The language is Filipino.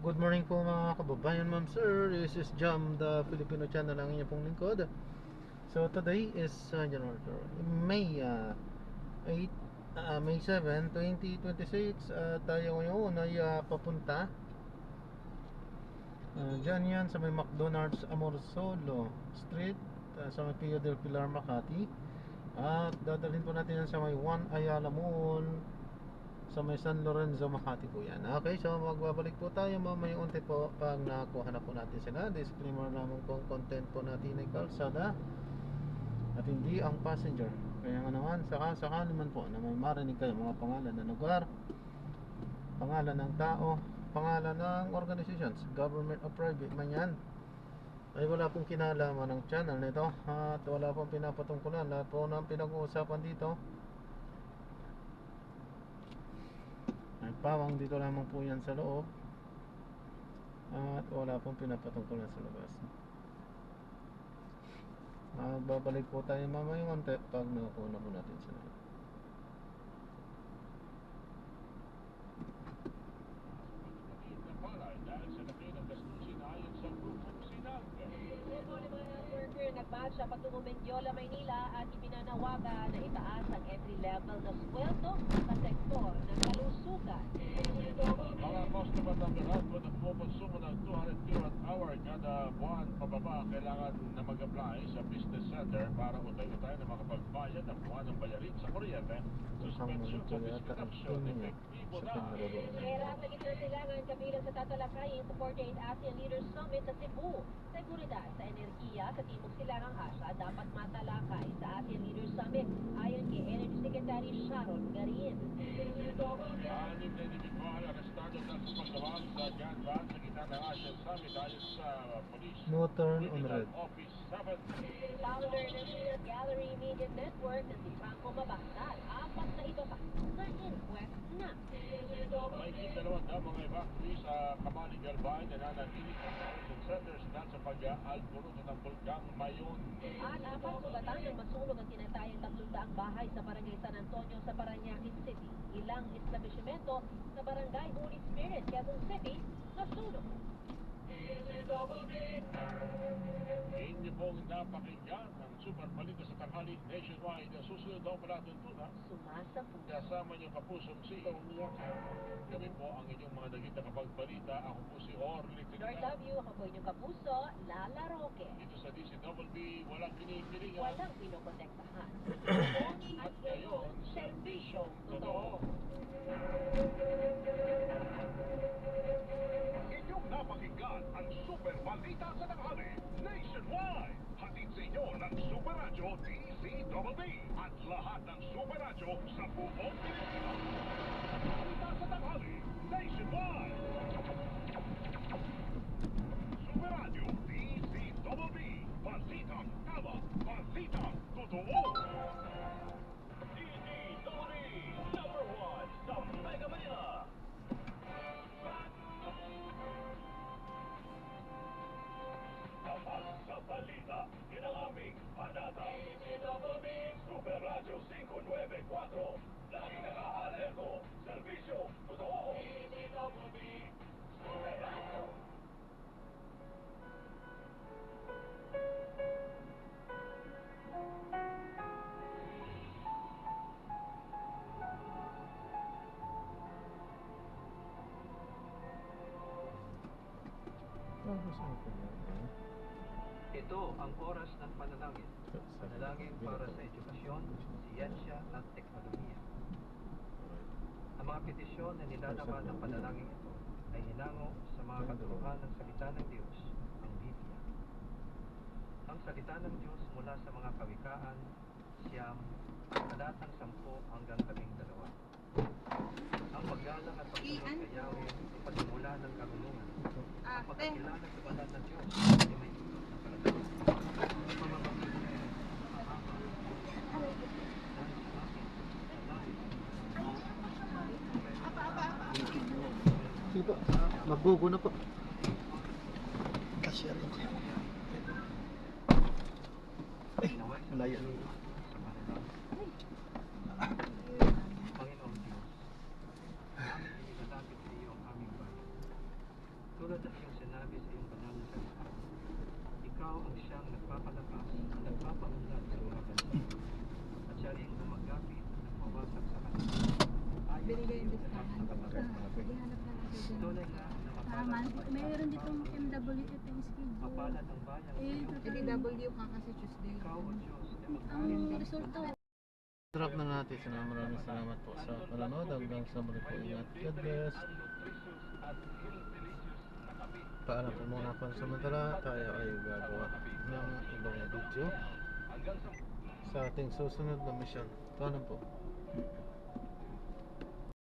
Good morning po mga kababayan, ma'am sir. This is Jam, the Filipino channel ng inyong pong lingkod. So today is May 8, May 7, 2026. Tayo ngayon ay papunta dyan yan sa may McDonald's Amorsolo Street, sa may Pio del Pilar, Makati. At dadalhin po natin yan sa may One Ayala Mall, sa may San Lorenzo, Makati po yan. Okay, so magbabalik po tayo mamaya unti po pag nakuha na po natin sila. Disclaimer naman po, content po natin ay kalsada at hindi ang passenger. Kaya nga naman, sakali man po na may marinig kayo mga pangalan ng lugar, pangalan ng tao, pangalan ng organizations, government or private man yan, ay wala pong kinalaman ng channel nito at wala pong pinapatungkulan. Lahat po ng pinag-uusapan dito ay pawang dito lamang po yan sa loob at wala pong pinapatungkulan sa labas. Babalik po tayo mamaya konti pag nakuha po natin sila. Nagmarcha patungo Mendiola, Maynila at ipinanawagan na itaas ang entry level na sweldo sa sektor ng kalusugan. Mga customer ng lahat po na pupunsumo ng 200 kWh kada buwan pababa kailangan na mag-apply sa business center para utay-utay na makapagbayad ng buwan ng bayarin sa kuryente. Suspension sa disconnection epektibo na. Era sa gitna silangan kabilang sa tatalakayin sa 48 ASEAN Leaders Summit sa Cebu. Seguridad sa enerhiya sa Timog Silangang Asya dapat matalakay sa ASEAN Leaders Summit ayon kay Energy Secretary Sharon Garin. Anim na individual arestado dahil sa paggawag sa gun ban sa gitna ng ASEAN Summit ayon sa police. No turn on red. Office 7. Founder ng Peanut Gallery Media Network na si Franco Mabasal, apat na iba pa na inquest na. May dalawang mga evacuee sa Kamali Galbay na nanatili sa Harrison Centers dahil sa pag-alburuto ng Bulkang Mayon. At apat sugatan ng masunog ang tinatayang 300 bahay sa Barangay San Antonio sa Parañaque City. Ilang establishmento sa Barangay Holy Spirit, Quezon City, nasunog. Inyo pong napakinggan ang super balita sa tanghali nationwide. Susunod daw pala tuntunan. Sumasapu. Kasama niyo kapusong si kami po ang inyong mga naging nakapagbalita. Ako po si Orly Lord Tignan. love you, ako po inyong kapuso, Lala Roque. Dito sa DCWB, walang kinikilingan. Walang pinoprotektahan. At ngayon, serbisyong totoo. Inyong napakinggan ang Super Balita sa Tanghali nationwide. Hatid sa inyo ng Super Radyo DCWB at lahat ng Super Radyo sa buong Pilipinas. Balita sa Tanghali nationwide. Super Radyo DCWB. Balitang tama, balitang totoo. DCWB number 1 sa Mega Manila. Sa balita, yun ang aming panata. DCWB Super Radio 594. Lagi naka-alerto. Servisyo, totoo. DCWB Super Radio. Ito ang oras ng panalangin. Panalangin para sa edukasyon, siyensya at teknolohiya. Ang mga petisyon na nilalaman ng panalangin ito ay hinango sa mga katuruan ng salita ng Diyos, ang Biblia. Ang salita ng Diyos mula sa mga kawikaan, siyam, talatang 10 hanggang 12. Ang paggalang at pagsunod kay Yahweh ay pasimula ng karunungan. Ang pagkakilala sa banal na Diyos ay may ikot na kalagayan. Ang pamamagitan ay mahaba. Dahil sa akin, Sige po, magbugo na po. Cashier lang kayo. Ay, malayo. sa panalangin. Panginoon Diyos, namin inilalapit sa iyo ang aming bayan. Tulad ng iyong sinabi sa iyong banal na salita, ikaw ang siyang nagpapalakas, nagpapaunlad sa mga bansa, at siya rin gumagapit at mawasak sa kanila. Ayon sa Binigay iyong yung lahat listahan. na kapatid. Sige, hanap na natin. Tunay nga na Tama, mapalad ang mayroon bansa ditong MWF yung schedule. mapalad ang bayang Eh, iyong LDW ka kasi Tuesday. ikaw o Diyos na Ang magkalit resulta, Drop na natin. Maraming salamat po sa panonood. Hanggang sa muli po. Ingat. God bless. Paalam po muna pansamantala. Tayo ay gagawa ng ibang video sa ating susunod na mission. Paalam po.